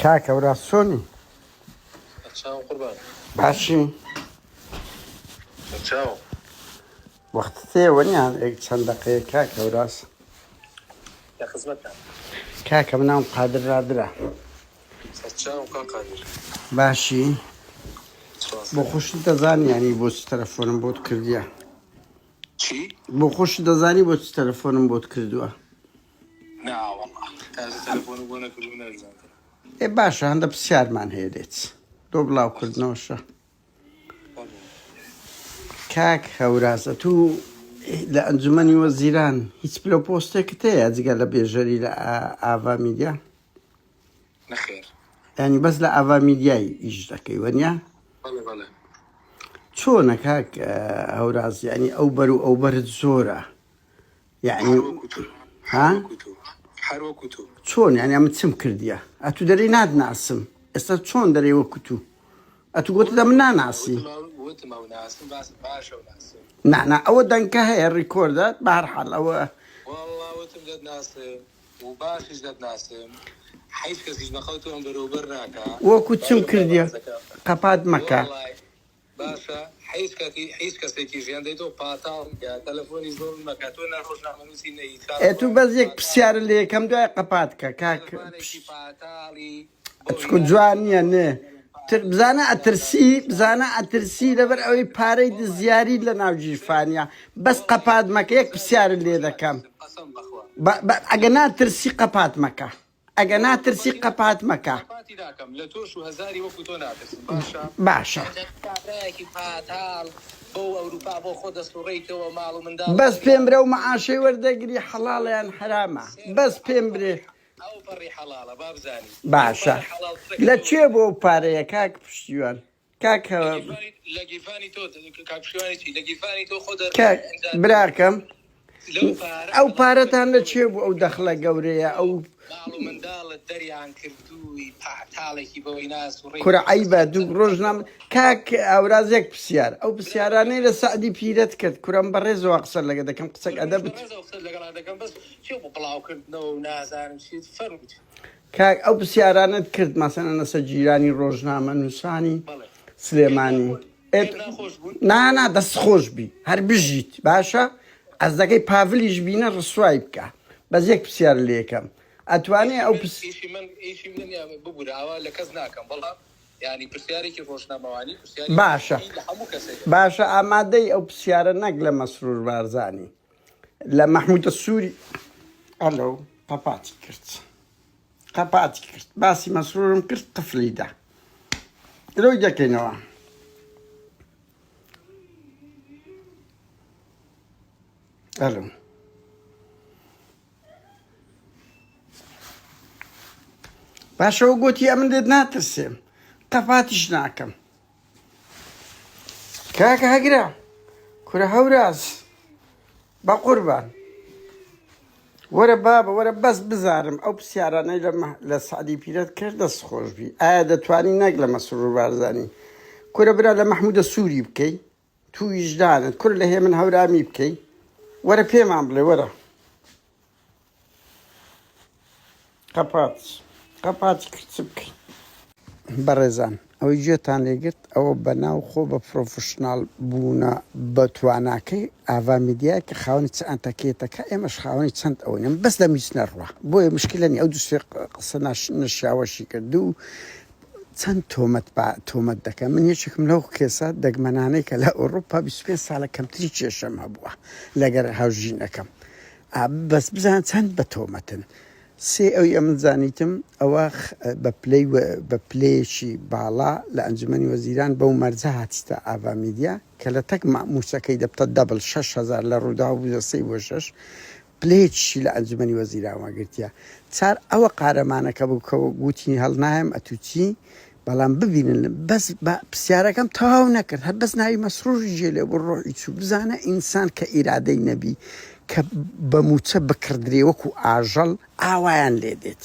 کاکە وراستۆنی چاو قوربان باشی چاو وەختت تێوەنیان چەند دەقەیە کاکە وراست لە خزمەتە کاکە مناوم قادر ڕادرا چاو کا قادر باشی بۆ خۆشت دەزانی ینی بۆچی تەلەفۆنم بۆت کردیە چی؟ بۆ خۆشت دەزانی بۆچی تەلەفۆنم بۆت کردووە ناوەڵڵا تازە تەلەفۆن بۆ نەکردو نەزانم ئێ باشە هەندە پرسیارمان هەیە دێت دۆ بڵاوکردنەوەشە کاک هەورازە تو لە ئەنجومەنی وەزیران هیچ پلە پۆستێکت هەیە جگە لە بێژەری لە ئاوا میدیا نەخێر ینی بەس لە ئاوا میدیایی ئیش دەکەی وەنیا بەڵێ بەڵێ چۆنە کاک هەوراز ینی ئەو بەر و ئەو بەرت زۆرە یعنی ها هەر وەکو تو چۆن یانی ئەمە چم کردیە ئەتو دەرەی نادناسم ئێستا چۆن دەرەی وەکو تو ئەتو گوتە من ناناسی وتم ئەو ناسم باشە و ناسم نانا ئەوە دەنکە هەیە ڕیکۆردە بەهەرحاڵ ئەوە وەڵڵا وتم دەت ناسم و باشیش دەت ناسم هیچ کەسیش نەخەوتو ئەم بەرەوبەر ناکا وەکو چم کردیە قەپات مەکە باشە هیچ کەسێکی ژیان دەیتەوە پاتاڵ یا تەلەفۆنی زۆر مەکە تۆ ڕۆژنامەنووسی نەیت ئێ تو بەس یەک پرسیارە لە یەکەم دوای قەپات کە کاک پاتاڵی چکو جوان نییە نێ بزانە ئەترسی لەبەر ئەوەی پارەی دزیاری لە ناو جیرفانیا بەس قەپات مەکە یەک پرسیارە لێ دەکەم ئەگە ناترسی قەپات مەکە ئەگە ناترسی قەپات مەکە لە تۆش و هەزاری وەکو تۆ ناترسم باشە پاتاڵ بۆ ئەوروپا بۆ خۆ دەستوڕێیتەوە ماڵ و منداڵ بەس پێم برە و مەعاشەی وەردەگری حەڵاڵیان حرامە بەس پێم برێ ئەو پەڕی حەڵاڵە با بزانی باشە لەکوێ بۆ ئەو پارەیە کاک پشتیوان کاک لە گیرفانی تۆ کاکشوانێکی لە گیرفانی تۆ خۆ براکەم ئەو پارەتان لەکوێ بوو ئەو دەخلە گەورەیە ئەو ماڵ و منداڵت دەریان کردووی پاتاڵێکی بەوەی ناس و ڕێ کورە عیبە دوو ڕۆژنام کاک ئەورازێک پرسیار ئەو پرسیارانەی لە سعدی پیرەت کرد کورم بەڕێزەوە قسە لەگە دەکەم قسەک ئەدەبت لەگەڵا دەکەم بەس چێ بۆ بڵاوکردنەوە و نازانم چیت فەرمووت کاک ئەو پرسیارانت کرد مەسەنە نەسە جیرانی ڕۆژنامە نووسانی سلێمانی نانا دەست خۆش بی هەر بژیت باشە ئەس دەکەی پاڤلیش بینە ڕسوای بکە بەس یەک پرسیار لێ یەکەم ئەتوانێ ئەو ئیشی من ببوورەوە لە کەس ناکەم بەڵام ینی پرسیارێکی ڕۆژنامەوانی باشە باشە ئامادەی ئەو پرسیارە نەک لە مەسرور بارزانی لە مەحموودە سووری ئەلۆ قەپاتی کرد باسی مەسرورم کرد قفلیدا لۆی دەکەینەوە ئەلۆ باشەوە گوتی ئەمن لێت ناترسێم قەپاتیش ناکەم کاکە هەگرا کورە هەوراز بە قوربان وەرە بابە وەرە بەس بزارم ئەو پرسیارانەی لە سعدی پیرەت کرد دەست خۆش بی ئایا دەتوانی نەک لە مەسرور بارزانی کورە برا لە مەحموودە سووری بکەی تو ویژدانت کورە لە هێمن هەورامی بکەی وەرە پێمان بڵێ وەرە قەپاتی کرد بکەین بەڕێزان ئەوەی گوێتان لێگرت ئەوە بەناو خۆ بە پرۆفشناڵ بوونە بە تواناکەی ئاوا میدیای کە خاوەنی چ ئەنتەکێتەکە ئێمەش خاوەنی چەند ئەوەنیم بەس لە میچ نەڕوە بۆیە مشکلەنی ئەو دووسێ قسە نەشیاوەشی کرد و چەند تۆمەت دەکەم من یەکێکم لەو کێسە دەگمەنانەی کە لە ئەوروپا 25 ساڵە کەمتری کێشەم هەبووە لەگەر هاوژینەکەم بەس بزان چەند بە تۆمەتن سێ ئەوی ئەمن زانیتم ئەوە بە پلەیەکی باڵا لە ئەنجومەنی وەزیران بەو مەرجە هاتیتە ئاوا میدیا کە لە تەک ماموسەکەی دەبتە دەبڵ 6,000 لە ڕوودا بوو 3 بۆ 6 پلەیەکی لە ئەنجومەنی وەزیران وەگرتیە چار ئەوە قارەمانەکە بوو کە گوتی هەڵنایم ئەتوچی بەڵام ببینن بەس پرسیارەکەم تەواو نەکرد هەر بەس ناوی مەسرۆژی ژێلێ بۆ ڕۆحی چوو بزانە ئینسان کە ئیرادەی نەبی کە بە موچە بکردرێ وەکو ئاژەڵ ئاوایان لێ دێت